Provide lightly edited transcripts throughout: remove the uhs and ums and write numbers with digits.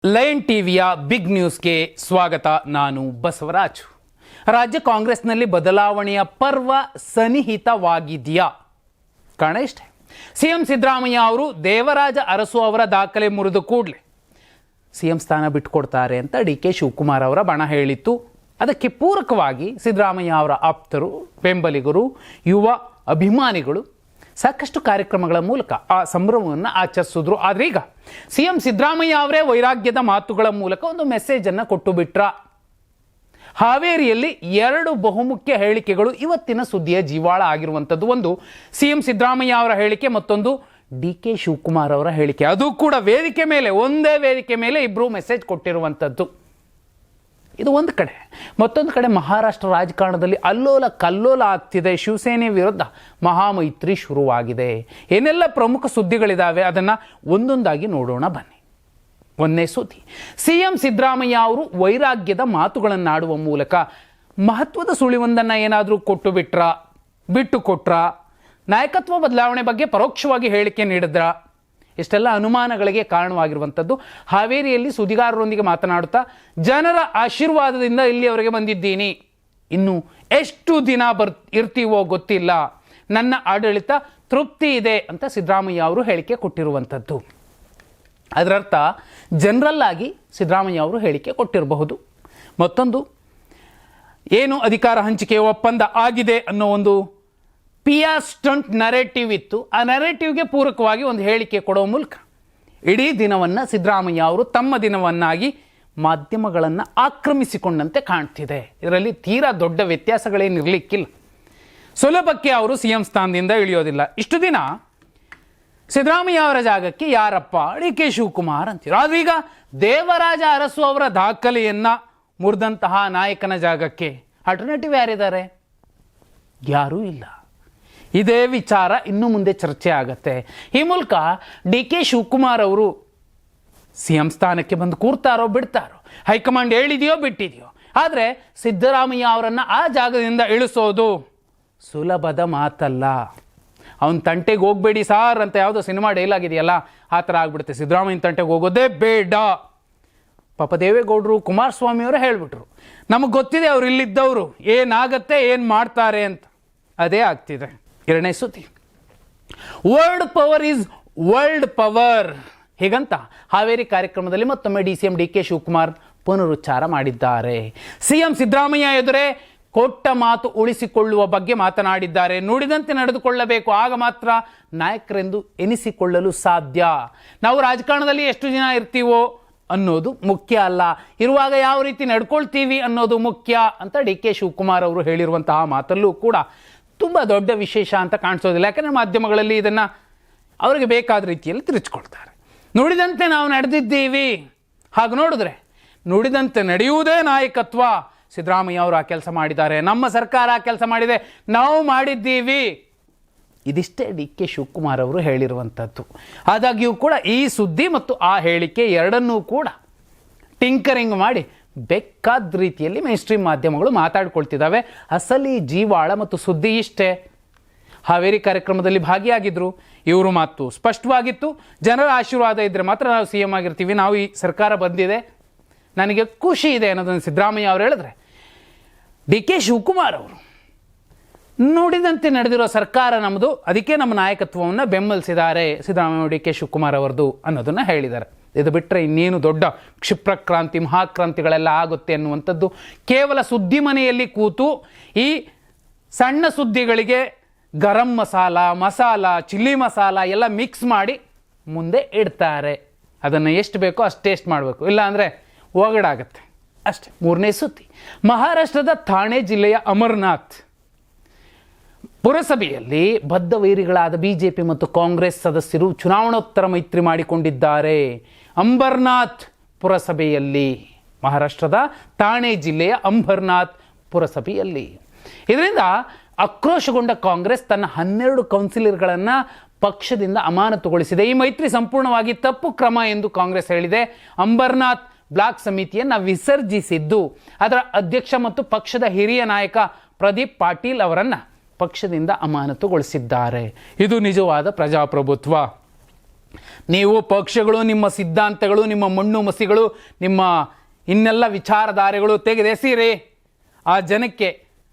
Lion ಟಿವಿಯ big ನ್ಯೂಸ್ಗೆ ಸ್ವಾಗತ. ನಾನು ಬಸವರಾಜ್. ರಾಜ್ಯ ಕಾಂಗ್ರೆಸ್ನಲ್ಲಿ ಬದಲಾವಣೆಯ ಪರ್ವ ಸನ್ನಿಹಿತವಾಗಿದೆಯಾ? ಕಾರಣ ಇಷ್ಟೇ, ಸಿಎಂ ಸಿದ್ದರಾಮಯ್ಯ ಅವರು ದೇವರಾಜ ಅರಸು ಅವರ ದಾಖಲೆ ಮುರಿದು ಕೂಡಲೇ ಸಿಎಂ ಸ್ಥಾನ ಬಿಟ್ಟುಕೊಡ್ತಾರೆ ಅಂತ ಡಿ.ಕೆ. ಶಿವಕುಮಾರ್ ಅವರ ಬಣ ಹೇಳಿತ್ತು. ಅದಕ್ಕೆ ಪೂರಕವಾಗಿ ಸಿದ್ದರಾಮಯ್ಯ ಅವರ ಆಪ್ತರು, ಬೆಂಬಲಿಗರು, ಯುವ ಅಭಿಮಾನಿಗಳು ಸಾಕಷ್ಟು ಕಾರ್ಯಕ್ರಮಗಳ ಮೂಲಕ ಆ ಸಂಭ್ರಮವನ್ನು ಆಚರಿಸಿದ್ರು. ಆದರೆ ಈಗ ಸಿಎಂ ಸಿದ್ದರಾಮಯ್ಯ ಅವರೇ ವೈರಾಗ್ಯದ ಮಾತುಗಳ ಮೂಲಕ ಒಂದು ಮೆಸೇಜನ್ನು ಕೊಟ್ಟು ಬಿಟ್ರ. ಹಾವೇರಿಯಲ್ಲಿ ಎರಡು ಬಹುಮುಖ್ಯ ಹೇಳಿಕೆಗಳು ಇವತ್ತಿನ ಸುದ್ದಿಯ ಜೀವಾಳ ಆಗಿರುವಂಥದ್ದು. ಒಂದು ಸಿಎಂ ಸಿದ್ದರಾಮಯ್ಯ ಅವರ ಹೇಳಿಕೆ, ಮತ್ತೊಂದು ಡಿ.ಕೆ. ಶಿವಕುಮಾರ್ ಅವರ ಹೇಳಿಕೆ. ಅದು ಕೂಡ ವೇದಿಕೆ ಮೇಲೆ, ಒಂದೇ ವೇದಿಕೆ ಮೇಲೆ ಇಬ್ಬರು ಮೆಸೇಜ್ ಕೊಟ್ಟಿರುವಂಥದ್ದು. ಇದು ಒಂದು ಕಡೆ. ಮತ್ತೊಂದು ಕಡೆ ಮಹಾರಾಷ್ಟ್ರ ರಾಜಕಾರಣದಲ್ಲಿ ಅಲ್ಲೋಲ ಕಲ್ಲೋಲ ಆಗ್ತಿದೆ. ಶಿವಸೇನೆ ವಿರುದ್ಧ ಮಹಾಮೈತ್ರಿ ಶುರುವಾಗಿದೆ. ಏನೆಲ್ಲ ಪ್ರಮುಖ ಸುದ್ದಿಗಳಿದ್ದಾವೆ ಅದನ್ನು ಒಂದೊಂದಾಗಿ ನೋಡೋಣ ಬನ್ನಿ. ಒಂದನೇ ಸುದ್ದಿ, ಸಿಎಂ ಸಿದ್ದರಾಮಯ್ಯ ಅವರು ವೈರಾಗ್ಯದ ಮಾತುಗಳನ್ನಾಡುವ ಮೂಲಕ ಮಹತ್ವದ ಸುಳಿವೊಂದನ್ನು ಏನಾದರೂ ಬಿಟ್ಟು ಕೊಟ್ರ, ನಾಯಕತ್ವ ಬದಲಾವಣೆ ಬಗ್ಗೆ ಪರೋಕ್ಷವಾಗಿ ಹೇಳಿಕೆ ನೀಡಿದ್ರ? ಇಷ್ಟೆಲ್ಲ ಅನುಮಾನಗಳಿಗೆ ಕಾರಣವಾಗಿರುವಂಥದ್ದು. ಹಾವೇರಿಯಲ್ಲಿ ಸುದ್ದಿಗಾರರೊಂದಿಗೆ ಮಾತನಾಡುತ್ತಾ, ಜನರ ಆಶೀರ್ವಾದದಿಂದ ಇಲ್ಲಿಯವರೆಗೆ ಬಂದಿದ್ದೀನಿ, ಇನ್ನು ಎಷ್ಟು ದಿನ ಇರ್ತೀವೋ ಗೊತ್ತಿಲ್ಲ, ನನ್ನ ಆಡಳಿತ ತೃಪ್ತಿ ಇದೆ ಅಂತ ಸಿದ್ದರಾಮಯ್ಯ ಅವರು ಹೇಳಿಕೆ ಕೊಟ್ಟಿರುವಂಥದ್ದು. ಅದರರ್ಥ ಜನರಲ್ ಆಗಿ ಸಿದ್ದರಾಮಯ್ಯ ಅವರು ಹೇಳಿಕೆ ಕೊಟ್ಟಿರಬಹುದು. ಮತ್ತೊಂದು, ಏನು ಅಧಿಕಾರ ಹಂಚಿಕೆ ಒಪ್ಪಂದ ಆಗಿದೆ ಅನ್ನೋ ಒಂದು ಪಿಯಾ ಸ್ಟಂಟ್ ನರೇಟಿವ್ ಇತ್ತು. ಆ ನರೇಟಿವ್ಗೆ ಪೂರಕವಾಗಿ ಒಂದು ಹೇಳಿಕೆ ಕೊಡೋ ಮೂಲಕ ಇಡೀ ದಿನವನ್ನು ಸಿದ್ದರಾಮಯ್ಯ ಅವರು ತಮ್ಮ ದಿನವನ್ನಾಗಿ ಮಾಧ್ಯಮಗಳನ್ನು ಆಕ್ರಮಿಸಿಕೊಂಡಂತೆ ಕಾಣ್ತಿದೆ. ಇದರಲ್ಲಿ ತೀರಾ ದೊಡ್ಡ ವ್ಯತ್ಯಾಸಗಳೇನಿರಲಿಕ್ಕಿಲ್ಲ. ಸುಲಭಕ್ಕೆ ಅವರು ಸಿಎಂ ಸ್ಥಾನದಿಂದ ಇಳಿಯೋದಿಲ್ಲ. ಇಷ್ಟು ದಿನ ಸಿದ್ದರಾಮಯ್ಯ ಅವರ ಜಾಗಕ್ಕೆ ಯಾರಪ್ಪ? ಡಿ.ಕೆ. ಶಿವಕುಮಾರ್ ಅಂತೀರ. ಆದ್ರೆ ಈಗ ದೇವರಾಜ ಅರಸು ಅವರ ದಾಖಲೆಯನ್ನು ಮುರಿದಂತಹ ನಾಯಕನ ಜಾಗಕ್ಕೆ ಆಲ್ಟರ್ನೇಟಿವ್ ಯಾರಿದ್ದಾರೆ? ಯಾರೂ ಇಲ್ಲ. ಇದೇ ವಿಚಾರ ಇನ್ನು ಮುಂದೆ ಚರ್ಚೆ ಆಗತ್ತೆ. ಈ ಮೂಲಕ ಡಿ.ಕೆ. ಶಿವಕುಮಾರ್ ಅವರು ಸಿಎಂ ಸ್ಥಾನಕ್ಕೆ ಬಂದು ಕೂರ್ತಾರೋ ಬಿಡ್ತಾರೋ, ಹೈಕಮಾಂಡ್ ಹೇಳಿದೆಯೋ ಬಿಟ್ಟಿದೆಯೋ, ಆದರೆ ಸಿದ್ದರಾಮಯ್ಯ ಅವರನ್ನು ಆ ಜಾಗದಿಂದ ಇಳಿಸೋದು ಸುಲಭದ ಮಾತಲ್ಲ. ಅವನ ತಂಟೆಗೆ ಹೋಗಬೇಡಿ ಸಾರ್ ಅಂತ ಯಾವುದೋ ಸಿನಿಮಾ ಡೈಲಾಗ್ ಇದೆಯಲ್ಲ, ಆ ಥರ ಆಗ್ಬಿಡುತ್ತೆ. ಸಿದ್ದರಾಮಯ್ಯನ ತಂಟೆಗೆ ಹೋಗೋದೇ ಬೇಡ. ಪಾಪ ದೇವೇಗೌಡರು, ಕುಮಾರಸ್ವಾಮಿಯವರು ಹೇಳಿಬಿಟ್ರು, ನಮಗೆ ಗೊತ್ತಿದೆ ಅವ್ರು ಇಲ್ಲಿದ್ದವರು ಏನಾಗತ್ತೆ, ಏನು ಮಾಡ್ತಾರೆ ಅಂತ. ಅದೇ ಆಗ್ತಿದೆ. ಎರಡನೇ ಸುದ್ದಿ, word power is world power. ಹೀಗಂತ ಹಾವೇರಿ ಕಾರ್ಯಕ್ರಮದಲ್ಲಿ ಮತ್ತೊಮ್ಮೆ ಡಿ.ಸಿ.ಎಂ ಡಿ.ಕೆ. ಶಿವಕುಮಾರ್ ಪುನರುಚ್ಚಾರ ಮಾಡಿದ್ದಾರೆ. ಸಿಎಂ ಸಿದ್ದರಾಮಯ್ಯ ಎದುರೇ ಕೊಟ್ಟ ಮಾತು ಉಳಿಸಿಕೊಳ್ಳುವ ಬಗ್ಗೆ ಮಾತನಾಡಿದ್ದಾರೆ. ನುಡಿದಂತೆ ನಡೆದುಕೊಳ್ಳಬೇಕು, ಆಗ ಮಾತ್ರ ನಾಯಕರೆಂದು ಎನಿಸಿಕೊಳ್ಳಲು ಸಾಧ್ಯ. ನಾವು ರಾಜಕಾರಣದಲ್ಲಿ ಎಷ್ಟು ದಿನ ಇರ್ತೀವೋ ಅನ್ನೋದು ಮುಖ್ಯ ಅಲ್ಲ, ಇರುವಾಗ ಯಾವ ರೀತಿ ನಡ್ಕೊಳ್ತೀವಿ ಅನ್ನೋದು ಮುಖ್ಯ ಅಂತ ಡಿ.ಕೆ. ಶಿವಕುಮಾರ್ ಅವರು ಹೇಳಿರುವಂತಹ ಮಾತಲ್ಲೂ ಕೂಡ ತುಂಬ ದೊಡ್ಡ ವಿಶೇಷ ಅಂತ ಕಾಣಿಸೋದಿಲ್ಲ. ಯಾಕಂದರೆ ಮಾಧ್ಯಮಗಳಲ್ಲಿ ಇದನ್ನು ಅವರಿಗೆ ಬೇಕಾದ ರೀತಿಯಲ್ಲಿ ತಿರುಚ್ಕೊಳ್ತಾರೆ. ನುಡಿದಂತೆ ನಾವು ನಡೆದಿದ್ದೀವಿ. ಹಾಗೆ ನೋಡಿದ್ರೆ ನುಡಿದಂತೆ ನಡೆಯುವುದೇ ನಾಯಕತ್ವ. ಸಿದ್ದರಾಮಯ್ಯ ಅವರು ಆ ಕೆಲಸ ಮಾಡಿದ್ದಾರೆ, ನಮ್ಮ ಸರ್ಕಾರ ಆ ಕೆಲಸ ಮಾಡಿದೆ, ನಾವು ಮಾಡಿದ್ದೀವಿ. ಇದಿಷ್ಟೇ ಡಿ.ಕೆ. ಶಿವಕುಮಾರ್ ಅವರು ಹೇಳಿರುವಂಥದ್ದು. ಆದಾಗ್ಯೂ ಕೂಡ ಈ ಸುದ್ದಿ ಮತ್ತು ಆ ಹೇಳಿಕೆ ಎರಡನ್ನೂ ಕೂಡ ಟಿಂಕರಿಂಗ್ ಮಾಡಿ ಬೇಕಾದ ರೀತಿಯಲ್ಲಿ ಮೇನ್ ಸ್ಟ್ರೀಮ್ ಮಾಧ್ಯಮಗಳು ಮಾತಾಡ್ಕೊಳ್ತಿದ್ದಾವೆ. ಅಸಲಿ ಜೀವಾಳ ಮತ್ತು ಸುದ್ದಿ ಇಷ್ಟೇ. ಹಾವೇರಿ ಕಾರ್ಯಕ್ರಮದಲ್ಲಿ ಭಾಗಿಯಾಗಿದ್ದರು. ಇವರು ಮಾತು ಸ್ಪಷ್ಟವಾಗಿತ್ತು, ಜನರ ಆಶೀರ್ವಾದ ಇದ್ದರೆ ಮಾತ್ರ ನಾವು ಸಿಎಂ ಆಗಿರ್ತೀವಿ, ನಾವು ಈ ಸರ್ಕಾರ ಬಂದಿದೆ, ನನಗೆ ಖುಷಿ ಇದೆ ಅನ್ನೋದನ್ನು ಸಿದ್ದರಾಮಯ್ಯ ಅವರು ಹೇಳಿದ್ರೆ, ಡಿ.ಕೆ. ಶಿವಕುಮಾರ್ ಅವರು ನುಡಿದಂತೆ ನಡೆದಿರೋ ಸರ್ಕಾರ ನಮ್ಮದು, ಅದಕ್ಕೆ ನಮ್ಮ ನಾಯಕತ್ವವನ್ನು ಬೆಂಬಲಿಸಿದ್ದಾರೆ ಸಿದ್ದರಾಮಯ್ಯ, ಡಿ.ಕೆ. ಶಿವಕುಮಾರ್ ಅವರದು ಅನ್ನೋದನ್ನು ಹೇಳಿದ್ದಾರೆ. ಇದು ಬಿಟ್ಟರೆ ಇನ್ನೇನು ದೊಡ್ಡ ಕ್ಷಿಪ್ರಕ್ರಾಂತಿ, ಮಹಾಕ್ರಾಂತಿಗಳೆಲ್ಲ ಆಗುತ್ತೆ ಅನ್ನುವಂಥದ್ದು ಕೇವಲ ಸುದ್ದಿ ಮನೆಯಲ್ಲಿ ಕೂತು ಈ ಸಣ್ಣ ಸುದ್ದಿಗಳಿಗೆ ಗರಂ ಮಸಾಲ, ಚಿಲ್ಲಿ ಮಸಾಲ ಎಲ್ಲ ಮಿಕ್ಸ್ ಮಾಡಿ ಮುಂದೆ ಇಡ್ತಾರೆ. ಅದನ್ನು ಎಷ್ಟು ಬೇಕೋ ಅಷ್ಟು ಟೇಸ್ಟ್ ಮಾಡಬೇಕು, ಇಲ್ಲ ಅಂದರೆ ಒಗಡಾಗತ್ತೆ ಅಷ್ಟೇ. ಮೂರನೇ ಸುದ್ದಿ, ಮಹಾರಾಷ್ಟ್ರದ ಥಾಣೆ ಜಿಲ್ಲೆಯ ಅಮರ್ನಾಥ್ ಪುರಸಭೆಯಲ್ಲಿ ಬದ್ಧ ವೈರಿಗಳಾದ ಬಿಜೆಪಿ ಮತ್ತು ಕಾಂಗ್ರೆಸ್ ಸದಸ್ಯರು ಚುನಾವಣೋತ್ತರ ಮೈತ್ರಿ ಮಾಡಿಕೊಂಡಿದ್ದಾರೆ. ಅಂಬರ್ನಾಥ್ ಪುರಸಭೆಯಲ್ಲಿ, ಮಹಾರಾಷ್ಟ್ರದ ಥಾಣೆ ಜಿಲ್ಲೆಯ ಅಂಬರ್ನಾಥ್ ಪುರಸಭೆಯಲ್ಲಿ. ಇದರಿಂದ ಆಕ್ರೋಶಗೊಂಡ ಕಾಂಗ್ರೆಸ್ ತನ್ನ 12 ಕೌನ್ಸಿಲರ್ಗಳನ್ನು ಪಕ್ಷದಿಂದ ಅಮಾನತುಗೊಳಿಸಿದೆ. ಈ ಮೈತ್ರಿ ಸಂಪೂರ್ಣವಾಗಿ ತಪ್ಪು ಕ್ರಮ ಎಂದು ಕಾಂಗ್ರೆಸ್ ಹೇಳಿದೆ. ಅಂಬರ್ನಾಥ್ ಬ್ಲಾಕ್ ಸಮಿತಿಯನ್ನು ವಿಸರ್ಜಿಸಿದ್ದು ಅದರ ಅಧ್ಯಕ್ಷ ಮತ್ತು ಪಕ್ಷದ ಹಿರಿಯ ನಾಯಕ ಪ್ರದೀಪ್ ಪಾಟೀಲ್ ಅವರನ್ನು ಪಕ್ಷದಿಂದ ಅಮಾನತುಗೊಳಿಸಿದ್ದಾರೆ. ಇದು ನಿಜವಾದ ಪ್ರಜಾಪ್ರಭುತ್ವ. ನೀವು ಪಕ್ಷಗಳು, ನಿಮ್ಮ ಸಿದ್ಧಾಂತಗಳು, ನಿಮ್ಮ ಮಣ್ಣು ಮಸಿಗಳು, ನಿಮ್ಮ ಇನ್ನೆಲ್ಲ ವಿಚಾರಧಾರೆಗಳು ತೆಗೆದೆಸೀರಿ. ಆ ಜನಕ್ಕೆ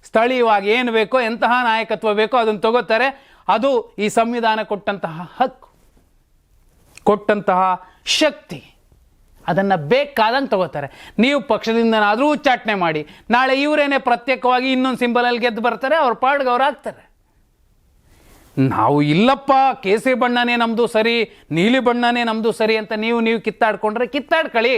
ಸ್ಥಳೀಯವಾಗಿ ಏನು ಬೇಕೋ, ಎಂತಹ ನಾಯಕತ್ವ ಬೇಕೋ ಅದನ್ನು ತಗೋತಾರೆ. ಅದು ಈ ಸಂವಿಧಾನ ಕೊಟ್ಟಂತಹ ಹಕ್ಕು, ಕೊಟ್ಟಂತಹ ಶಕ್ತಿ. ಅದನ್ನು ಬೇಕಾದಂಗೆ ತಗೋತಾರೆ. ನೀವು ಪಕ್ಷದಿಂದನಾದರೂ ಉಚ್ಚಾಟನೆ ಮಾಡಿ, ನಾಳೆ ಇವರೇನೆ ಪ್ರತ್ಯೇಕವಾಗಿ ಇನ್ನೊಂದು ಸಿಂಬಲಲ್ಲಿ ಗೆದ್ದು ಬರ್ತಾರೆ, ಅವ್ರ ಪಾಡ್ಗೆ ಅವ್ರು ಆಗ್ತಾರೆ. ನಾವು ಇಲ್ಲಪ್ಪ ಕೇಸರಿ ಬಣ್ಣನೇ ನಮ್ಮದು ಸರಿ, ನೀಲಿ ಬಣ್ಣನೇ ನಮ್ಮದು ಸರಿ ಅಂತ ನೀವು ಕಿತ್ತಾಡ್ಕೊಂಡ್ರೆ ಕಿತ್ತಾಡ್ಕೊಳ್ಳಿ.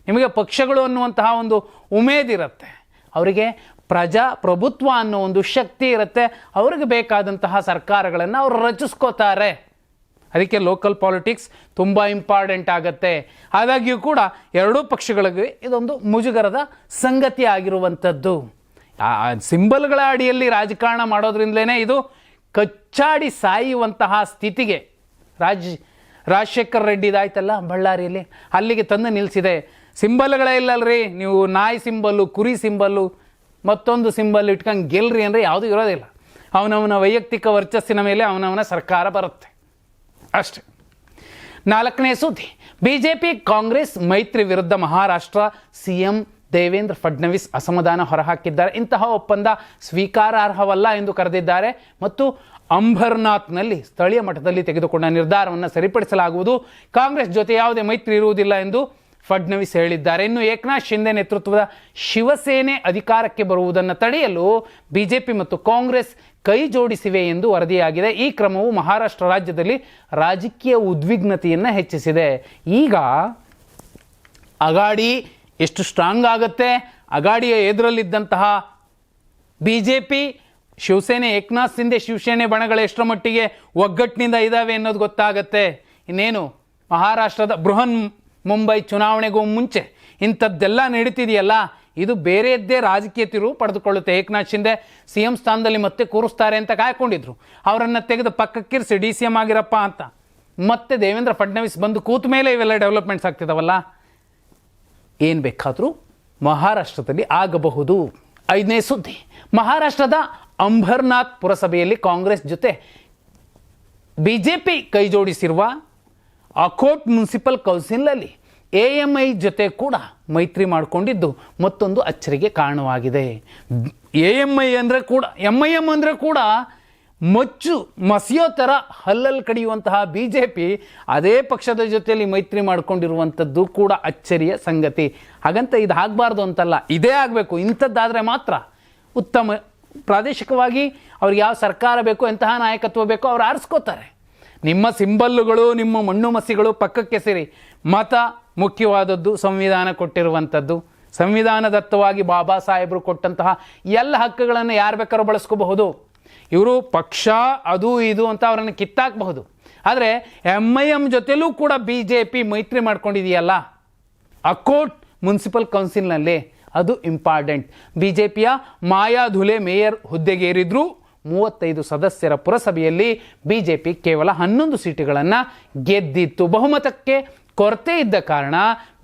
ನಿಮಗೆ ಪಕ್ಷಗಳು ಅನ್ನುವಂತಹ ಒಂದು ಉಮೇದಿರುತ್ತೆ, ಅವರಿಗೆ ಪ್ರಜಾಪ್ರಭುತ್ವ ಅನ್ನೋ ಒಂದು ಶಕ್ತಿ ಇರುತ್ತೆ, ಅವ್ರಿಗೆ ಬೇಕಾದಂತಹ ಸರ್ಕಾರಗಳನ್ನು ಅವರು ರಚಿಸ್ಕೋತಾರೆ. ಅದಕ್ಕೆ ಲೋಕಲ್ ಪಾಲಿಟಿಕ್ಸ್ ತುಂಬ ಇಂಪಾರ್ಟೆಂಟ್ ಆಗುತ್ತೆ. ಆದಾಗ್ಯೂ ಕೂಡ ಎರಡೂ ಪಕ್ಷಗಳಿಗೆ ಇದೊಂದು ಮುಜುಗರದ ಸಂಗತಿ ಆಗಿರುವಂಥದ್ದು. ಸಿಂಬಲ್ಗಳ ಅಡಿಯಲ್ಲಿ ರಾಜಕಾರಣ ಮಾಡೋದ್ರಿಂದಲೇ ಇದು ಕಚ್ಚಾಡಿ ಸಾಯುವಂತಹ ಸ್ಥಿತಿಗೆ ರಾಜಶೇಖರ ರೆಡ್ಡಿದಾಯ್ತಲ್ಲ ಬಳ್ಳಾರಿಯಲ್ಲಿ, ಅಲ್ಲಿಗೆ ತಂದು ನಿಲ್ಲಿಸಿದೆ. ಸಿಂಬಲ್ಗಳೇ ಇಲ್ಲಲ್ರಿ, ನೀವು ನಾಯಿ ಸಿಂಬಲ್ಲು, ಕುರಿ ಸಿಂಬಲ್ಲು, ಮತ್ತೊಂದು ಸಿಂಬಲ್ ಇಟ್ಕೊಂಡು ಗೆಲ್ರಿ ಅಂದರೆ ಯಾವುದೂ ಇರೋದಿಲ್ಲ. ಅವನವನ ವೈಯಕ್ತಿಕ ವರ್ಚಸ್ಸಿನ ಮೇಲೆ ಅವನವನ ಸರ್ಕಾರ ಬರುತ್ತೆ ಅಷ್ಟೆ. 4ನೇ ಸುದ್ದಿ, ಬಿಜೆಪಿ ಕಾಂಗ್ರೆಸ್ ಮೈತ್ರಿ ವಿರುದ್ಧ ಮಹಾರಾಷ್ಟ್ರ ಸಿಎಂ ದೇವೇಂದ್ರ ಫಡ್ನವೀಸ್ ಅಸಮಾಧಾನ ಹೊರಹಾಕಿದ್ದಾರೆ. ಇಂತಹ ಒಪ್ಪಂದ ಸ್ವೀಕಾರಾರ್ಹವಲ್ಲ ಎಂದು ಕರೆದಿದ್ದಾರೆ ಮತ್ತು ಅಂಬರ್ನಾಥ್ನಲ್ಲಿ ಸ್ಥಳೀಯ ಮಟ್ಟದಲ್ಲಿ ತೆಗೆದುಕೊಂಡ ನಿರ್ಧಾರವನ್ನು ಸರಿಪಡಿಸಲಾಗುವುದು. ಕಾಂಗ್ರೆಸ್ ಜೊತೆ ಯಾವುದೇ ಮೈತ್ರಿ ಇರುವುದಿಲ್ಲ ಎಂದು ಫಡ್ನವೀಸ್ ಹೇಳಿದ್ದಾರೆ. ಇನ್ನು ಏಕನಾಥ್ ಶಿಂದೆ ನೇತೃತ್ವದ ಶಿವಸೇನೆ ಅಧಿಕಾರಕ್ಕೆ ಬರುವುದನ್ನು ತಡೆಯಲು ಬಿಜೆಪಿ ಮತ್ತು ಕಾಂಗ್ರೆಸ್ ಕೈ ಜೋಡಿಸಿವೆ ಎಂದು ವರದಿಯಾಗಿದೆ. ಈ ಕ್ರಮವು ಮಹಾರಾಷ್ಟ್ರ ರಾಜ್ಯದಲ್ಲಿ ರಾಜಕೀಯ ಉದ್ವಿಗ್ನತೆಯನ್ನು ಹೆಚ್ಚಿಸಿದೆ. ಈಗ ಅಗಾಡಿ ಎಷ್ಟು ಸ್ಟ್ರಾಂಗ್ ಆಗುತ್ತೆ, ಅಗಾಡಿಯ ಎದುರಲ್ಲಿದ್ದಂತಹ ಬಿಜೆಪಿ, ಶಿವಸೇನೆ, ಏಕನಾಥ್ ಶಿಂದೆ ಶಿವಸೇನೆ ಬಣಗಳು ಎಷ್ಟರ ಮಟ್ಟಿಗೆ ಒಗ್ಗಟ್ಟಿನಿಂದ ಇದ್ದಾವೆ ಅನ್ನೋದು ಗೊತ್ತಾಗತ್ತೆ. ಇನ್ನೇನು ಮಹಾರಾಷ್ಟ್ರದ ಬೃಹನ್ ಮುಂಬೈ ಚುನಾವಣೆಗೂ ಮುಂಚೆ ಇಂಥದ್ದೆಲ್ಲ ನಡೀತಿದೆಯಲ್ಲ, ಇದು ಬೇರೆಯದ್ದೇ ರಾಜಕೀಯ ತಿರುವು ಪಡೆದುಕೊಳ್ಳುತ್ತೆ. ಏಕನಾಥ್ ಶಿಂದೆ CM ಸ್ಥಾನದಲ್ಲಿ ಮತ್ತೆ ಕೂರಿಸ್ತಾರೆ ಅಂತ ಕಾಯ್ಕೊಂಡಿದ್ರು, ಅವರನ್ನು ತೆಗೆದು ಪಕ್ಕಕ್ಕಿರಿಸಿ DCM ಆಗಿರಪ್ಪ ಅಂತ. ಮತ್ತೆ ದೇವೇಂದ್ರ ಫಡ್ನವೀಸ್ ಬಂದು ಕೂತ ಮೇಲೆ ಇವೆಲ್ಲ ಡೆವಲಪ್ಮೆಂಟ್ಸ್ ಆಗ್ತಿದಾವಲ್ಲ, ಏನು ಬೇಕಾದರೂ ಮಹಾರಾಷ್ಟ್ರದಲ್ಲಿ ಆಗಬಹುದು. 5ನೇ ಸುದ್ದಿ, ಮಹಾರಾಷ್ಟ್ರದ ಅಂಬರ್ನಾಥ್ ಪುರಸಭೆಯಲ್ಲಿ ಕಾಂಗ್ರೆಸ್ ಜೊತೆ ಬಿಜೆಪಿ ಕೈ ಜೋಡಿಸಿರುವ ಅಕೋಟ್ ಮುನ್ಸಿಪಲ್ ಕೌನ್ಸಿಲ್ನಲ್ಲಿ AMI ಜೊತೆ ಕೂಡ ಮೈತ್ರಿ ಮಾಡಿಕೊಂಡಿದ್ದು ಮತ್ತೊಂದು ಅಚ್ಚರಿಗೆ ಕಾರಣವಾಗಿದೆ. AMI ಅಂದರೆ ಕೂಡ, MIM ಅಂದರೆ ಕೂಡ ಮಸಿಯೋ ಥರ ಹಲ್ಲಲ್ಲಿ ಕಡಿಯುವಂತಹ ಬಿಜೆಪಿ ಅದೇ ಪಕ್ಷದ ಜೊತೆಯಲ್ಲಿ ಮೈತ್ರಿ ಮಾಡಿಕೊಂಡಿರುವಂಥದ್ದು ಕೂಡ ಅಚ್ಚರಿಯ ಸಂಗತಿ. ಹಾಗಂತ ಇದು ಆಗಬಾರ್ದು ಅಂತಲ್ಲ, ಇದೇ ಆಗಬೇಕು. ಇಂಥದ್ದಾದರೆ ಮಾತ್ರ ಉತ್ತಮ. ಪ್ರಾದೇಶಿಕವಾಗಿ ಅವ್ರಿಗೆ ಯಾವ ಸರ್ಕಾರ ಬೇಕೋ, ಎಂತಹ ನಾಯಕತ್ವ ಬೇಕೋ ಅವ್ರು ಆರಿಸ್ಕೋತಾರೆ. ನಿಮ್ಮ ಸಿಂಬಲ್ಲುಗಳು, ನಿಮ್ಮ ಮಣ್ಣು ಮಸಿಗಳು ಪಕ್ಕಕ್ಕೆ ಸೇರಿ, ಮತ ಮುಖ್ಯವಾದದ್ದು, ಸಂವಿಧಾನ ಕೊಟ್ಟಿರುವಂಥದ್ದು. ಸಂವಿಧಾನದತ್ತವಾಗಿ ಬಾಬಾ ಸಾಹೇಬರು ಕೊಟ್ಟಂತಹ ಎಲ್ಲ ಹಕ್ಕುಗಳನ್ನು ಯಾರು ಬೇಕಾದ್ರೂ ಬಳಸ್ಕೋಬಹುದು. ಇವರು ಪಕ್ಷ ಅದು ಇದು ಅಂತ ಅವರನ್ನು ಕಿತ್ತಾಕಬಹುದು. ಆದರೆ MIM ಜೊತೆಲೂ ಕೂಡ ಬಿಜೆಪಿ ಮೈತ್ರಿ ಮಾಡ್ಕೊಂಡಿದೆಯಲ್ಲ ಅಕೋಟ್ ಮುನ್ಸಿಪಲ್ ಕೌನ್ಸಿಲ್ನಲ್ಲಿ, ಅದು ಇಂಪಾರ್ಟೆಂಟ್. ಬಿಜೆಪಿಯ ಮಾಯಾ ಧುಲೆ ಮೇಯರ್ ಹುದ್ದೆಗೇರಿದ್ರು. 35 ಸದಸ್ಯರ ಪುರಸಭೆಯಲ್ಲಿ ಬಿಜೆಪಿ ಕೇವಲ 11 ಸೀಟುಗಳನ್ನು ಗೆದ್ದಿತ್ತು. ಬಹುಮತಕ್ಕೆ ಕೊರತೆ ಇದ್ದ ಕಾರಣ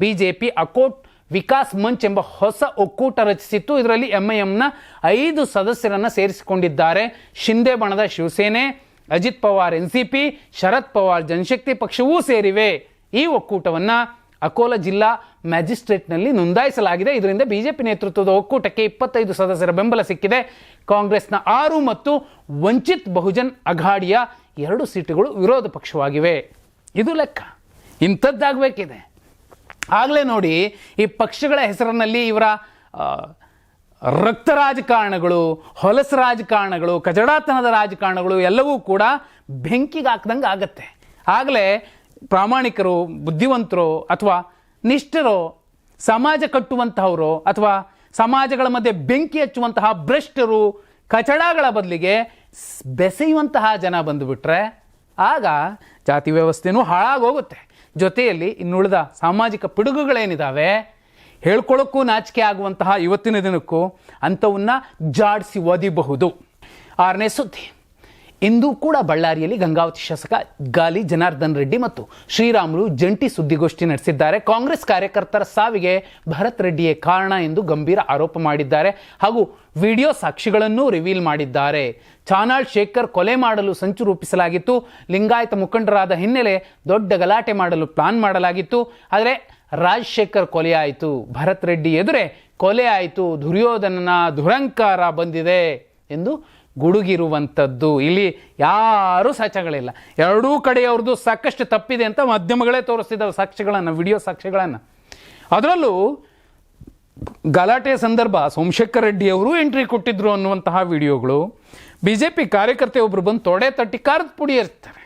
ಬಿಜೆಪಿ ಅಕೋಟ್ ವಿಕಾಸ್ ಮಂಚ್ ಎಂಬ ಹೊಸ ಒಕ್ಕೂಟ ರಚಿಸಿತ್ತು. ಇದರಲ್ಲಿ MIMನ 5 ಸದಸ್ಯರನ್ನು ಸೇರಿಸಿಕೊಂಡಿದ್ದಾರೆ. ಶಿಂದೆ ಬಣದ ಶಿವಸೇನೆ, ಅಜಿತ್ ಪವಾರ್ NCP, ಶರದ್ ಪವಾರ್ ಜನಶಕ್ತಿ ಪಕ್ಷವೂ ಸೇರಿವೆ. ಈ ಒಕ್ಕೂಟವನ್ನು ಅಕೋಲಾ ಜಿಲ್ಲಾ ಮ್ಯಾಜಿಸ್ಟ್ರೇಟ್ನಲ್ಲಿ ನೋಂದಾಯಿಸಲಾಗಿದೆ. ಇದರಿಂದ ಬಿಜೆಪಿ ನೇತೃತ್ವದ ಒಕ್ಕೂಟಕ್ಕೆ 25 ಸದಸ್ಯರ ಬೆಂಬಲ ಸಿಕ್ಕಿದೆ. ಕಾಂಗ್ರೆಸ್ನ 6 ಮತ್ತು ವಂಚಿತ್ ಬಹುಜನ್ ಅಘಾಡಿಯ 2 ಸೀಟುಗಳು ವಿರೋಧ ಪಕ್ಷವಾಗಿವೆ. ಇದು ಲೆಕ್ಕ. ಇಂಥದ್ದಾಗಬೇಕಿದೆ. ಆಗಲೇ ನೋಡಿ, ಈ ಪಕ್ಷಗಳ ಹೆಸರಿನಲ್ಲಿ ಇವರ ರಕ್ತ ರಾಜಕಾರಣಗಳು, ಹೊಲಸು ರಾಜಕಾರಣಗಳು, ಕಚಡಾತನದ ರಾಜಕಾರಣಗಳು ಎಲ್ಲವೂ ಕೂಡ ಬೆಂಕಿಗೆ ಹಾಕ್ದಂಗೆ ಆಗತ್ತೆ. ಆಗಲೇ ಪ್ರಾಮಾಣಿಕರು, ಬುದ್ಧಿವಂತರು ಅಥವಾ ನಿಷ್ಠರೋ, ಸಮಾಜ ಕಟ್ಟುವಂತಹವರು ಅಥವಾ ಸಮಾಜಗಳ ಮಧ್ಯೆ ಬೆಂಕಿ ಹಚ್ಚುವಂತಹ ಭ್ರಷ್ಟರು, ಕಚಡಗಳ ಬದಲಿಗೆ ಬೆಸೆಯುವಂತಹ ಜನ ಬಂದುಬಿಟ್ರೆ ಆಗ ಜಾತಿ ವ್ಯವಸ್ಥೆನೂ ಹಾಳಾಗೋಗುತ್ತೆ. ಜೊತೆಯಲ್ಲಿ ಇನ್ನುಳಿದ ಸಾಮಾಜಿಕ ಪಿಡುಗುಗಳೇನಿದ್ದಾವೆ, ಹೇಳ್ಕೊಳ್ಳೋಕ್ಕೂ ನಾಚಿಕೆ ಆಗುವಂತಹ ಇವತ್ತಿನ ದಿನಕ್ಕೂ ಅಂಥವನ್ನ ಜಾಡಿಸಿ ಒದಿಬಹುದು. 6ನೇ ಸುದ್ದಿ, ಇಂದು ಕೂಡ ಬಳ್ಳಾರಿಯಲ್ಲಿ ಗಂಗಾವತಿ ಶಾಸಕ ಗಾಲಿ ಜನಾರ್ದನ್ ರೆಡ್ಡಿ ಮತ್ತು ಶ್ರೀರಾಮುಲು ಜಂಟಿ ಸುದ್ದಿಗೋಷ್ಠಿ ನಡೆಸಿದ್ದಾರೆ. ಕಾಂಗ್ರೆಸ್ ಕಾರ್ಯಕರ್ತರ ಸಾವಿಗೆ ಭರತ್ ರೆಡ್ಡಿಯೇ ಕಾರಣ ಎಂದು ಗಂಭೀರ ಆರೋಪ ಮಾಡಿದ್ದಾರೆ ಹಾಗೂ ವಿಡಿಯೋ ಸಾಕ್ಷಿಗಳನ್ನು ರಿವೀಲ್ ಮಾಡಿದ್ದಾರೆ. ಚಾನಾಳ್ ಶೇಖರ್ ಕೊಲೆ ಮಾಡಲು ಸಂಚು ರೂಪಿಸಲಾಗಿತ್ತು. ಲಿಂಗಾಯತ ಮುಖಂಡರಾದ ಹಿನ್ನೆಲೆ ದೊಡ್ಡ ಗಲಾಟೆ ಮಾಡಲು ಪ್ಲಾನ್ ಮಾಡಲಾಗಿತ್ತು. ಆದರೆ ರಾಜಶೇಖರ್ ಕೊಲೆ ಆಯಿತು, ಭರತ್ ರೆಡ್ಡಿ ಎದುರೇ ಕೊಲೆ ಆಯಿತು, ದುರ್ಯೋಧನನ ದುರಂಕಾರ ಬಂದಿದೆ ಎಂದು ಗುಡುಗಿರುವಂಥದ್ದು. ಇಲ್ಲಿ ಯಾರೂ ಸಾಕ್ಷ್ಯಗಳಿಲ್ಲ. ಎರಡೂ ಕಡೆಯವ್ರದ್ದು ಸಾಕಷ್ಟು ತಪ್ಪಿದೆ ಅಂತ ಮಾಧ್ಯಮಗಳೇ ತೋರಿಸ್ತಿದ್ದಾವೆ ಸಾಕ್ಷ್ಯಗಳನ್ನು, ವಿಡಿಯೋ ಸಾಕ್ಷ್ಯಗಳನ್ನು. ಅದರಲ್ಲೂ ಗಲಾಟೆಯ ಸಂದರ್ಭ ಸೋಮಶೇಖರ್ ರೆಡ್ಡಿ ಅವರು ಎಂಟ್ರಿ ಕೊಟ್ಟಿದ್ರು ಅನ್ನುವಂತಹ ವಿಡಿಯೋಗಳು, BJP ಕಾರ್ಯಕರ್ತೆ ಒಬ್ಬರು ಬಂದು ತೊಡೆ ತಟ್ಟಿ ಕಾರದ ಪುಡಿ ಇರ್ತಾರೆ,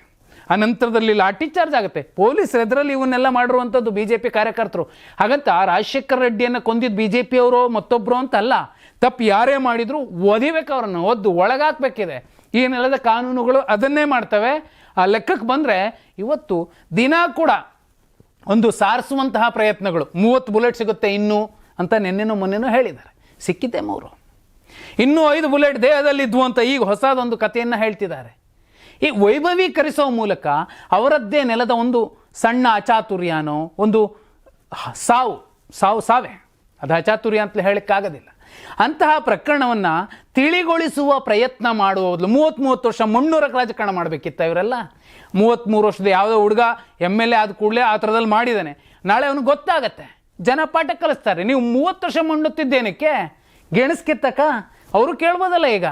ಆ ನಂತರದಲ್ಲಿ ಲಾಠಿ ಚಾರ್ಜ್ ಆಗುತ್ತೆ. ಪೊಲೀಸರು ಎದುರಲ್ಲಿ ಇವನ್ನೆಲ್ಲ ಮಾಡಿರುವಂಥದ್ದು BJP ಕಾರ್ಯಕರ್ತರು. ಹಾಗಂತ ರಾಜಶೇಖರ್ ರೆಡ್ಡಿಯನ್ನು ಕೊಂದಿದ್ದು BJP ಅವರು ಮತ್ತೊಬ್ಬರು ಅಂತ ಅಲ್ಲ. ತಪ್ಪು ಯಾರೇ ಮಾಡಿದ್ರು ಒದಿಬೇಕು, ಅವ್ರನ್ನ ಒದ್ದು ಒಳಗಾಕ್ಬೇಕಿದೆ. ಈ ನೆಲದ ಕಾನೂನುಗಳು ಅದನ್ನೇ ಮಾಡ್ತವೆ. ಆ ಲೆಕ್ಕಕ್ಕೆ ಬಂದರೆ ಇವತ್ತು ದಿನ ಕೂಡ ಒಂದು ಸಾರಿಸುವಂತಹ ಪ್ರಯತ್ನಗಳು, 30 ಬುಲೆಟ್ ಸಿಗುತ್ತೆ ಇನ್ನೂ ಅಂತ ನಿನ್ನೆನೂ ಮೊನ್ನೆನೂ ಹೇಳಿದ್ದಾರೆ. ಸಿಕ್ಕಿದ್ದೆ 3, ಇನ್ನೂ 5 ಬುಲೆಟ್ ದೇಹದಲ್ಲಿದ್ವು ಅಂತ ಈಗ ಹೊಸದೊಂದು ಕಥೆಯನ್ನು ಹೇಳ್ತಿದ್ದಾರೆ. ಈ ವೈಭವೀಕರಿಸೋ ಮೂಲಕ ಅವರದ್ದೇ ನೆಲದ ಒಂದು ಸಣ್ಣ ಅಚಾತುರ್ಯನೋ ಒಂದು ಸಾವೇ ಅದು ಅಚಾತುರ್ಯ ಅಂತಲೇ ಹೇಳಕ್ಕಾಗೋದಿಲ್ಲ. ಅಂತಹ ಪ್ರಕರಣವನ್ನು ತಿಳಿಗೊಳಿಸುವ ಪ್ರಯತ್ನ ಮಾಡುವುದು. 30 ವರ್ಷ ಮಣ್ಣೂರಕ್ಕೆ ರಾಜಕಾರಣ ಮಾಡಬೇಕಿತ್ತ ಇವರೆಲ್ಲ. 33 ವರ್ಷದ ಯಾವುದೋ ಹುಡುಗ MLA ಆದ ಕೂಡಲೇ ಆ ಥರದಲ್ಲಿ ಮಾಡಿದ್ದಾನೆ, ನಾಳೆ ಅವನಿಗೆ ಗೊತ್ತಾಗತ್ತೆ, ಜನ ಪಾಠ ಕಲಿಸ್ತಾರೆ. ನೀವು 30 ವರ್ಷ ಮಣ್ಣುತ್ತಿದ್ದೇನಕ್ಕೆ ಗೆಣಸ್ಕಿತ್ತಕ ಅವರು ಕೇಳ್ಬೋದಲ್ಲ. ಈಗ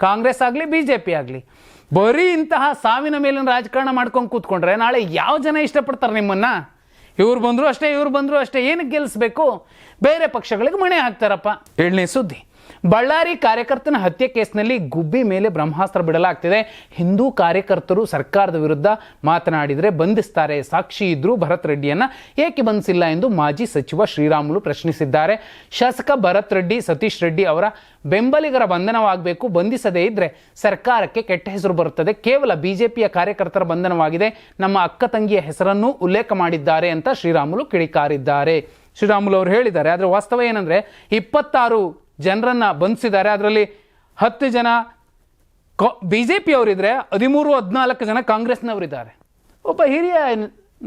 ಕಾಂಗ್ರೆಸ್ ಆಗಲಿ BJP ಆಗಲಿ ಬರೀ ಇಂತಹ ಸಾವಿನ ಮೇಲಿನ ರಾಜಕಾರಣ ಮಾಡ್ಕೊಂಡು ಕೂತ್ಕೊಂಡ್ರೆ ನಾಳೆ ಯಾವ ಜನ ಇಷ್ಟಪಡ್ತಾರೆ ನಿಮ್ಮನ್ನು? ಇವ್ರು ಬಂದರು ಅಷ್ಟೇ, ಇವ್ರು ಬಂದರು ಅಷ್ಟೇ, ಏನಕ್ಕೆ ಗೆಲ್ಲಿಸ್ಬೇಕು? ಬೇರೆ ಪಕ್ಷಗಳಿಗೆ ಮಣೆ ಹಾಕ್ತಾರಪ್ಪ. 7ನೇ ಸುದ್ದಿ, ಬಳ್ಳಾರಿ ಕಾರ್ಯಕರ್ತನ ಹತ್ಯೆ ಕೇಸ್ನಲ್ಲಿ ಗುಬ್ಬಿ ಮೇಲೆ ಬ್ರಹ್ಮಾಸ್ತ್ರ ಬಿಡಲಾಗ್ತಿದೆ. ಹಿಂದೂ ಕಾರ್ಯಕರ್ತರು ಸರ್ಕಾರದ ವಿರುದ್ಧ ಮಾತನಾಡಿದರೆ ಬಂಧಿಸ್ತಾರೆ, ಸಾಕ್ಷಿ ಇದ್ರೂ ಭರತ್ ರೆಡ್ಡಿಯನ್ನು ಏಕೆ ಬಂಧಿಸಿಲ್ಲ ಎಂದು ಮಾಜಿ ಸಚಿವ ಶ್ರೀರಾಮುಲು ಪ್ರಶ್ನಿಸಿದ್ದಾರೆ. ಶಾಸಕ ಭರತ್ ರೆಡ್ಡಿ, ಸತೀಶ್ ರೆಡ್ಡಿ ಅವರ ಬೆಂಬಲಿಗರ ಬಂಧನವಾಗಬೇಕು, ಬಂಧಿಸದೇ ಇದ್ದರೆ ಸರ್ಕಾರಕ್ಕೆ ಕೆಟ್ಟ ಹೆಸರು ಬರುತ್ತದೆ. ಕೇವಲ BJPಯ ಕಾರ್ಯಕರ್ತರ ಬಂಧನವಾಗಿದೆ, ನಮ್ಮ ಅಕ್ಕ ತಂಗಿಯ ಹೆಸರನ್ನೂ ಉಲ್ಲೇಖ ಮಾಡಿದ್ದಾರೆ ಅಂತ ಶ್ರೀರಾಮುಲು ಕಿಡಿಕಾರಿದ್ದಾರೆ. ಶ್ರೀರಾಮುಲು ಅವರು ಹೇಳಿದ್ದಾರೆ. ಆದರೆ ವಾಸ್ತವ ಏನಂದರೆ 26 ಜನರನ್ನು ಬಂಧಿಸಿದ್ದಾರೆ. ಅದರಲ್ಲಿ 10 ಜನ BJP ಅವರಿದ್ದರೆ 13-14 ಜನ ಕಾಂಗ್ರೆಸ್ನವರಿದ್ದಾರೆ. ಒಬ್ಬ ಹಿರಿಯ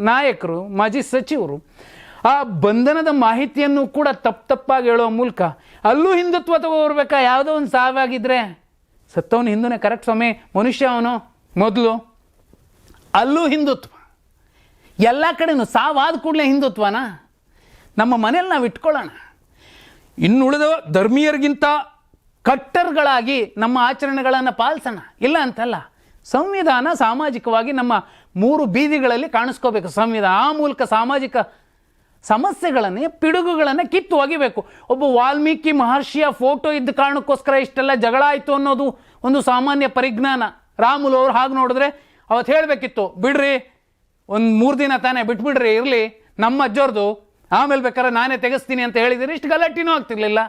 ನಾಯಕರು, ಮಾಜಿ ಸಚಿವರು ಆ ಬಂಧನದ ಮಾಹಿತಿಯನ್ನು ಕೂಡ ತಪ್ಪಾಗಿ ಹೇಳೋ ಮೂಲಕ ಅಲ್ಲೂ ಹಿಂದುತ್ವ ತಗೋರ್ಬೇಕಾ? ಯಾವುದೋ ಒಂದು ಸಾವಾಗಿದ್ರೆ ಸತ್ತವನು ಹಿಂದೂನೇ, ಕರೆಕ್ಟ್ ಸ್ವಾಮಿ, ಮನುಷ್ಯ ಅವನು ಮೊದಲು. ಅಲ್ಲೂ ಹಿಂದುತ್ವ, ಎಲ್ಲ ಕಡೆನೂ ಸಾವಾದ ಕೂಡಲೇ ಹಿಂದುತ್ವನ ನಮ್ಮ ಮನೇಲಿ ನಾವು ಇಟ್ಕೊಳ್ಳೋಣ. ಇನ್ನುಳಿದ ಧರ್ಮೀಯರಿಗಿಂತ ಕಟ್ಟರ್ಗಳಾಗಿ ನಮ್ಮ ಆಚರಣೆಗಳನ್ನು ಪಾಲಿಸೋಣ, ಇಲ್ಲ ಅಂತಲ್ಲ. ಸಂವಿಧಾನ ಸಾಮಾಜಿಕವಾಗಿ ನಮ್ಮ 3 ಬೀದಿಗಳಲ್ಲಿ ಕಾಣಿಸ್ಕೋಬೇಕು. ಸಂವಿಧಾನ ಆ ಮೂಲಕ ಸಾಮಾಜಿಕ ಸಮಸ್ಯೆಗಳನ್ನೇ, ಪಿಡುಗುಗಳನ್ನು ಕಿತ್ತು ಒಗಿಬೇಕು. ಒಬ್ಬ ವಾಲ್ಮೀಕಿ ಮಹರ್ಷಿಯ ಫೋಟೋ ಇದ್ದ ಕಾರಣಕ್ಕೋಸ್ಕರ ಇಷ್ಟೆಲ್ಲ ಜಗಳ ಆಯಿತು ಅನ್ನೋದು ಒಂದು ಸಾಮಾನ್ಯ ಪರಿಜ್ಞಾನ. ರಾಮುಲು ಅವರು ಹಾಗೆ ನೋಡಿದ್ರೆ ಅವತ್ತು ಹೇಳಬೇಕಿತ್ತು, ಬಿಡ್ರಿ ಒಂದು 3 ದಿನ ತಾನೇ ಬಿಟ್ಬಿಡ್ರಿ, ಇರಲಿ ನಮ್ಮ ಅಜ್ಜೋರ್ದು, ಆಮೇಲೆ ಬೇಕಾದ್ರೆ ನಾನೇ ತೆಗೆಸ್ತೀನಿ ಅಂತ ಹೇಳಿದರೆ ಇಷ್ಟು ಗಲಾಟಿನೂ ಆಗ್ತಿರ್ಲಿಲ್ಲ.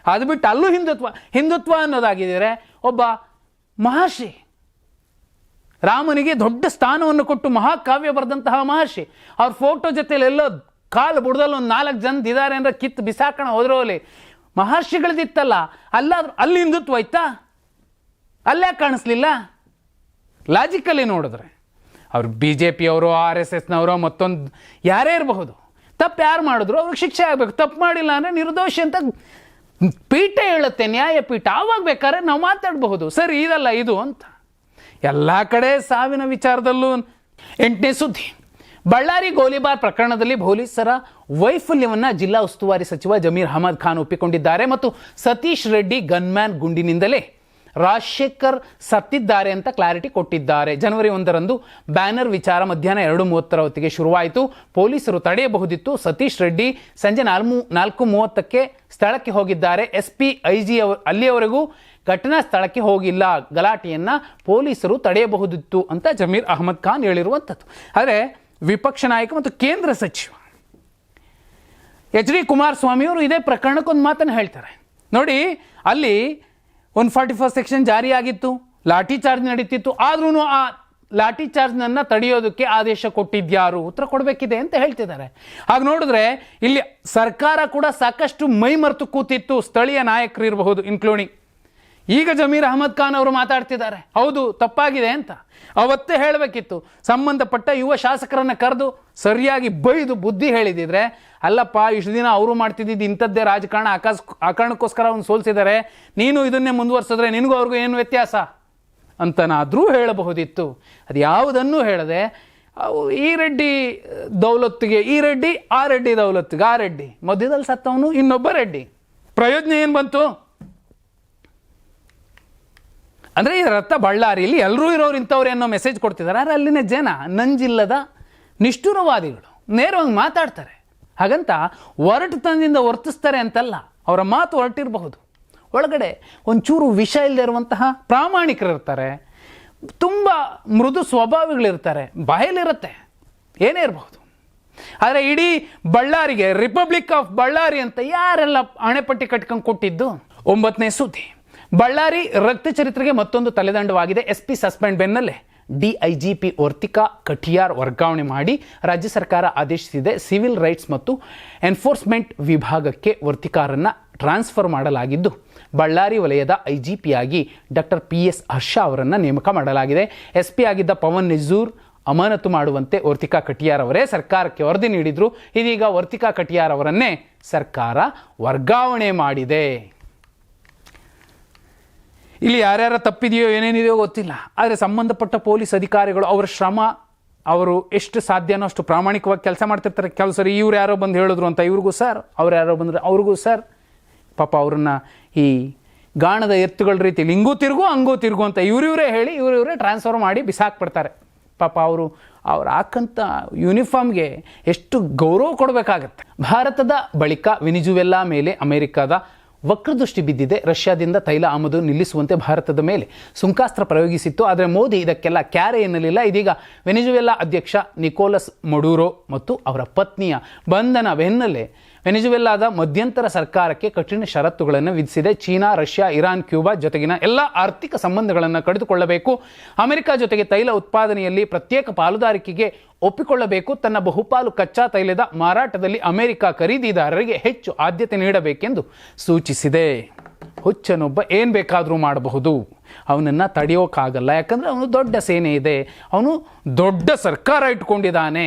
ಅದು ಬಿಟ್ಟು ಅಲ್ಲೂ ಹಿಂದುತ್ವ ಅನ್ನೋದಾಗಿದ್ದರೆ, ಒಬ್ಬ ಮಹರ್ಷಿ ರಾಮನಿಗೆ ದೊಡ್ಡ ಸ್ಥಾನವನ್ನು ಕೊಟ್ಟು ಮಹಾಕಾವ್ಯ ಬರೆದಂತಹ ಮಹರ್ಷಿ, ಅವ್ರ ಫೋಟೋ ಜೊತೆಲಿ ಎಲ್ಲೋ ಕಾಲು ಬುಡದಲ್ಲಿ ಒಂದು 4 ಜನದ್ದು ಇದ್ದಾರೆ ಅಂದರೆ ಕಿತ್ತು ಬಿಸಾಕಣ ಹೋದ್ರೋಲಿ. ಮಹರ್ಷಿಗಳದಿತ್ತಲ್ಲ, ಅಲ್ಲಾದ್ರೂ ಅಲ್ಲಿ ಹಿಂದುತ್ವ ಇತ್ತಾ? ಅಲ್ಲೇ ಕಾಣಿಸ್ಲಿಲ್ಲ. ಲಾಜಿಕಲಿ ನೋಡಿದ್ರೆ ಅವ್ರು BJP ಅವರು, RSSನವರು, ಮತ್ತೊಂದು ಯಾರೇ ಇರಬಹುದು, ತಪ್ಪು ಯಾರು ಮಾಡಿದ್ರು ಅವ್ರಿಗೆ ಶಿಕ್ಷೆ ಆಗಬೇಕು. ತಪ್ಪು ಮಾಡಿಲ್ಲ ಅಂದರೆ ನಿರ್ದೋಷಿ ಅಂತ ಪೀಠ ಹೇಳುತ್ತೆ, ನ್ಯಾಯಪೀಠ. ಆವಾಗ ಬೇಕಾದ್ರೆ ನಾವು ಮಾತಾಡಬಹುದು, ಸರಿ ಇದಲ್ಲ ಇದು ಅಂತ. ಎಲ್ಲ ಕಡೆ ಸಾವಿನ ವಿಚಾರದಲ್ಲೂ. 8ನೇ ಸುದ್ದಿ, ಬಳ್ಳಾರಿ ಗೋಲಿಬಾರ್ ಪ್ರಕರಣದಲ್ಲಿ ಪೊಲೀಸರ ವೈಫಲ್ಯವನ್ನು ಜಿಲ್ಲಾ ಉಸ್ತುವಾರಿ ಸಚಿವ ಜಮೀರ್ ಅಹಮದ್ ಖಾನ್ ಒಪ್ಪಿಕೊಂಡಿದ್ದಾರೆ ಮತ್ತು ಸತೀಶ್ ರೆಡ್ಡಿ ಗನ್ಮ್ಯಾನ್ ಗುಂಡಿನಿಂದಲೇ ರಾಜಶೇಖರ್ ಸತ್ತಿದ್ದಾರೆ ಅಂತ ಕ್ಲಾರಿಟಿ ಕೊಟ್ಟಿದ್ದಾರೆ. ಜನವರಿ 1ರಂದು ಬ್ಯಾನರ್ ವಿಚಾರ ಮಧ್ಯಾಹ್ನ 2:30 ಹೊತ್ತಿಗೆ ಶುರುವಾಯಿತು. ಪೊಲೀಸರು ತಡೆಯಬಹುದಿತ್ತು. ಸತೀಶ್ ರೆಡ್ಡಿ ಸಂಜೆ 4:30ಕ್ಕೆ ಸ್ಥಳಕ್ಕೆ ಹೋಗಿದ್ದಾರೆ. SP IG ಅಲ್ಲಿಯವರೆಗೂ ಘಟನಾ ಸ್ಥಳಕ್ಕೆ ಹೋಗಿಲ್ಲ. ಗಲಾಟೆಯನ್ನು ಪೊಲೀಸರು ತಡೆಯಬಹುದಿತ್ತು ಅಂತ ಜಮೀರ್ ಅಹಮದ್ ಖಾನ್ ಹೇಳಿರುವಂಥದ್ದು. ಆದರೆ ವಿಪಕ್ಷ ನಾಯಕ ಮತ್ತು ಕೇಂದ್ರ ಸಚಿವ HD ಕುಮಾರಸ್ವಾಮಿಯವರು ಇದೇ ಪ್ರಕರಣಕ್ಕೊಂದು ಮಾತನ್ನು ಹೇಳ್ತಾರೆ. ನೋಡಿ, ಅಲ್ಲಿ 144 ಸೆಕ್ಷನ್ ಜಾರಿಯಾಗಿತ್ತು, ಲಾಠಿ ಚಾರ್ಜ್ ನಡೀತಿತ್ತು. ಆದ್ರೂ ಆ ಲಾಠಿ ಚಾರ್ಜ್ನನ್ನು ತಡೆಯೋದಕ್ಕೆ ಆದೇಶ ಕೊಟ್ಟಿದ್ಯಾರು? ಉತ್ತರ ಕೊಡಬೇಕಿದೆ ಅಂತ ಹೇಳ್ತಿದ್ದಾರೆ. ಹಾಗೆ ನೋಡಿದ್ರೆ ಇಲ್ಲಿ ಸರ್ಕಾರ ಕೂಡ ಸಾಕಷ್ಟು ಮೈ ಮರೆತು ಕೂತಿತ್ತು. ಸ್ಥಳೀಯ ನಾಯಕರು ಇರಬಹುದು, ಇನ್ಕ್ಲೂಡಿಂಗ್ ಈಗ ಜಮೀರ್ ಅಹಮದ್ ಖಾನ್ ಅವರು ಮಾತಾಡ್ತಿದ್ದಾರೆ, ಹೌದು ತಪ್ಪಾಗಿದೆ ಅಂತ. ಅವತ್ತೇ ಹೇಳಬೇಕಿತ್ತು, ಸಂಬಂಧಪಟ್ಟ ಯುವ ಶಾಸಕರನ್ನ ಕರೆದು ಸರಿಯಾಗಿ ಬೈದು ಬುದ್ಧಿ ಹೇಳಿದಿದ್ರೆ, ಅಲ್ಲಪ್ಪ ಇಷ್ಟು ದಿನ ಅವರು ಮಾಡ್ತಿದ್ದಿದ್ದು ಇಂಥದ್ದೇ ರಾಜಕಾರಣ, ಆ ಕಾರಣಕ್ಕೋಸ್ಕರ ಅವ್ನು ಸೋಲ್ಸಿದ್ದಾರೆ, ನೀನು ಇದನ್ನೇ ಮುಂದುವರ್ಸಿದ್ರೆ ನಿನಗೂ ಅವ್ರಿಗೂ ಏನು ವ್ಯತ್ಯಾಸ ಅಂತನಾದರೂ ಹೇಳಬಹುದಿತ್ತು. ಅದು ಯಾವುದನ್ನೂ ಹೇಳದೆ ಈ ರೆಡ್ಡಿ ದೌಲತ್ತಿಗೆ ಈ ರೆಡ್ಡಿ, ಆ ರೆಡ್ಡಿ ದೌಲತ್ತಿಗೆ ಆ ರೆಡ್ಡಿ, ಮಧ್ಯದಲ್ಲಿ ಸತ್ತವನು ಇನ್ನೊಬ್ಬ ರೆಡ್ಡಿ. ಪ್ರಯೋಜನ ಏನು ಬಂತು ಅಂದರೆ ಇದರ ಅರ್ಥ ಬಳ್ಳಾರಿಯಲ್ಲಿ ಎಲ್ಲರೂ ಇರೋರು ಇಂಥವ್ರು ಅನ್ನೋ ಮೆಸೇಜ್ ಕೊಡ್ತಿದ್ದಾರೆ. ಆದರೆ ಅಲ್ಲಿನ ಜನ ನಂಜಿಲ್ಲದ ನಿಷ್ಠುರವಾದಿಗಳು, ನೇರವಾಗಿ ಮಾತಾಡ್ತಾರೆ. ಹಾಗಂತ ಒರಟುತನದಿಂದ ವರ್ತಿಸ್ತಾರೆ ಅಂತಲ್ಲ, ಅವರ ಮಾತು ಹೊರಟಿರಬಹುದು, ಒಳಗಡೆ ಒಂಚೂರು ವಿಷ ಇಲ್ಲದೆ ಇರುವಂತಹ ಪ್ರಾಮಾಣಿಕರಿರ್ತಾರೆ, ತುಂಬ ಮೃದು ಸ್ವಭಾವಿಗಳಿರ್ತಾರೆ, ಬಾಯಲ್ಲಿರುತ್ತೆ, ಏನೇ ಇರಬಹುದು. ಆದರೆ ಇಡೀ ಬಳ್ಳಾರಿಗೆ ರಿಪಬ್ಲಿಕ್ ಆಫ್ ಬಳ್ಳಾರಿ ಅಂತ ಯಾರೆಲ್ಲ ಹಣೆಪಟ್ಟಿ ಕಟ್ಕೊಂಡು ಕೊಟ್ಟಿದ್ದು. 9ನೇ ಸುದ್ದಿ, ಬಳ್ಳಾರಿ ರಕ್ತ ಚರಿತ್ರೆಗೆ ಮತ್ತೊಂದು ತಲೆದಂಡವಾಗಿದೆ. SP ಸಸ್ಪೆಂಡ್ ಬೆನ್ನಲ್ಲೇ DIGP ವರ್ತಿಕಾ ಕಠಿಯಾರ್ ವರ್ಗಾವಣೆ ಮಾಡಿ ರಾಜ್ಯ ಸರ್ಕಾರ ಆದೇಶಿಸಿದೆ. ಸಿವಿಲ್ ರೈಟ್ಸ್ ಮತ್ತು ಎನ್ಫೋರ್ಸ್ಮೆಂಟ್ ವಿಭಾಗಕ್ಕೆ ವರ್ತಿಕಾರನ್ನು ಟ್ರಾನ್ಸ್ಫರ್ ಮಾಡಲಾಗಿದ್ದು, ಬಳ್ಳಾರಿ ವಲಯದ IGP ಆಗಿ ಡಾಕ್ಟರ್ PS ಹರ್ಷ ಅವರನ್ನು ನೇಮಕ ಮಾಡಲಾಗಿದೆ. SP ಆಗಿದ್ದ ಪವನ್ ನಿಜೂರ್ ಅಮಾನತು ಮಾಡುವಂತೆ ವರ್ತಿಕಾ ಕಠಿಯಾರ್ ಅವರೇ ಸರ್ಕಾರಕ್ಕೆ ವರದಿ ನೀಡಿದ್ರು. ಇದೀಗ ವರ್ತಿಕಾ ಕಠಿಯಾರ್ ಅವರನ್ನೇ ಸರ್ಕಾರ ವರ್ಗಾವಣೆ ಮಾಡಿದೆ. ಇಲ್ಲಿ ಯಾರ್ಯಾರ ತಪ್ಪಿದೆಯೋ ಏನೇನಿದೆಯೋ ಗೊತ್ತಿಲ್ಲ, ಆದರೆ ಸಂಬಂಧಪಟ್ಟ ಪೊಲೀಸ್ ಅಧಿಕಾರಿಗಳು ಅವರ ಶ್ರಮ, ಅವರು ಎಷ್ಟು ಸಾಧ್ಯನೋ ಅಷ್ಟು ಪ್ರಾಮಾಣಿಕವಾಗಿ ಕೆಲಸ ಮಾಡ್ತಿರ್ತಾರೆ. ಕೆಲಸರಿ ಇವ್ರು ಯಾರೋ ಬಂದು ಹೇಳಿದ್ರು ಅಂತ ಇವ್ರಿಗೂ ಸರ್, ಅವ್ರು ಯಾರೋ ಬಂದರೆ ಅವ್ರಿಗೂ ಸರ್, ಪಾಪ ಅವ್ರನ್ನ ಈ ಗಾಣದ ಎತ್ತುಗಳ ರೀತಿಯಲ್ಲಿ ಹಿಂಗೂ ತಿರುಗು ಹಂಗೂ ತಿರುಗು ಅಂತ ಇವರೇ ಹೇಳಿ ಇವರೇ ಟ್ರಾನ್ಸ್ಫರ್ ಮಾಡಿ ಬಿಸಾಕ್ಬಿಡ್ತಾರೆ. ಪಾಪ ಅವ್ರು ಹಾಕಂಥ ಯೂನಿಫಾರ್ಮ್ಗೆ ಎಷ್ಟು ಗೌರವ ಕೊಡಬೇಕಾಗತ್ತೆ. ಭಾರತದ ಬಳಿಕ ವೆನಿಜುವೆಲಾ ಮೇಲೆ ಅಮೆರಿಕದ ವಕ್ರದೃಷ್ಟಿ ಬಿದ್ದಿದೆ. ರಷ್ಯಾದಿಂದ ತೈಲ ಆಮದು ನಿಲ್ಲಿಸುವಂತೆ ಭಾರತದ ಮೇಲೆ ಸುಂಕಾಸ್ತ್ರ ಪ್ರಯೋಗಿಸಿತ್ತು. ಆದರೆ ಮೋದಿ ಇದಕ್ಕೆಲ್ಲ ಕ್ಯಾರೆ ಎನ್ನಲಿಲ್ಲ. ಇದೀಗ ವೆನಿಜುವೆಲಾ ಅಧ್ಯಕ್ಷ ನಿಕೋಲಸ್ ಮಡುರೋ ಮತ್ತು ಅವರ ಪತ್ನಿಯ ಬಂಧನ ಬೆನ್ನಲ್ಲೇ ವೆನಿಜುವೆಲಾದ ಮಧ್ಯಂತರ ಸರ್ಕಾರಕ್ಕೆ ಕಠಿಣ ಷರತ್ತುಗಳನ್ನು ವಿಧಿಸಿದೆ. ಚೀನಾ, ರಷ್ಯಾ, ಇರಾನ್, ಕ್ಯೂಬಾ ಜೊತೆಗಿನ ಎಲ್ಲ ಆರ್ಥಿಕ ಸಂಬಂಧಗಳನ್ನು ಕಡಿದುಕೊಳ್ಳಬೇಕು. ಅಮೆರಿಕ ಜೊತೆಗೆ ತೈಲ ಉತ್ಪಾದನೆಯಲ್ಲಿ ಪ್ರತ್ಯೇಕ ಪಾಲುದಾರಿಕೆಗೆ ಒಪ್ಪಿಕೊಳ್ಳಬೇಕು. ತನ್ನ ಬಹುಪಾಲು ಕಚ್ಚಾ ತೈಲದ ಮಾರಾಟದಲ್ಲಿ ಅಮೆರಿಕ ಖರೀದಿದಾರರಿಗೆ ಹೆಚ್ಚು ಆದ್ಯತೆ ನೀಡಬೇಕೆಂದು ಸೂಚಿಸಿದೆ. ಹುಚ್ಚನೊಬ್ಬ ಏನು ಬೇಕಾದರೂ ಮಾಡಬಹುದು, ಅವನನ್ನು ತಡೆಯೋಕ್ಕಾಗಲ್ಲ. ಯಾಕಂದರೆ ಅವನು ದೊಡ್ಡ ಸೇನೆ ಇದೆ, ಅವನು ದೊಡ್ಡ ಸರ್ಕಾರ ಇಟ್ಕೊಂಡಿದ್ದಾನೆ.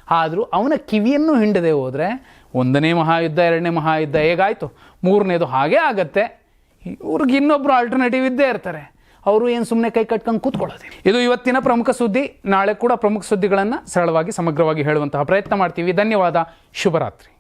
ಆದರೂ ಅವನ ಕಿವಿಯನ್ನು ಹಿಂಡದೆ ಹೋದರೆ 1ನೇ ಮಹಾಯುದ್ಧ, 2ನೇ ಮಹಾಯುದ್ಧ ಹೇಗಾಯಿತು, 3ನೇದು ಹಾಗೇ ಆಗತ್ತೆ. ಇವ್ರಿಗೆ ಇನ್ನೊಬ್ಬರು ಆಲ್ಟರ್ನೇಟಿವ್ ಇದ್ದೇ ಇರ್ತಾರೆ. ಅವರು ಏನು ಸುಮ್ಮನೆ ಕೈ ಕಟ್ಕೊಂಡು ಕೂತ್ಕೊಳ್ಳೋದಿಲ್ಲ. ಇದು ಇವತ್ತಿನ ಪ್ರಮುಖ ಸುದ್ದಿ. ನಾಳೆ ಕೂಡ ಪ್ರಮುಖ ಸುದ್ದಿಗಳನ್ನು ಸರಳವಾಗಿ ಸಮಗ್ರವಾಗಿ ಹೇಳುವಂತಹ ಪ್ರಯತ್ನ ಮಾಡ್ತೀವಿ. ಧನ್ಯವಾದ. ಶುಭರಾತ್ರಿ.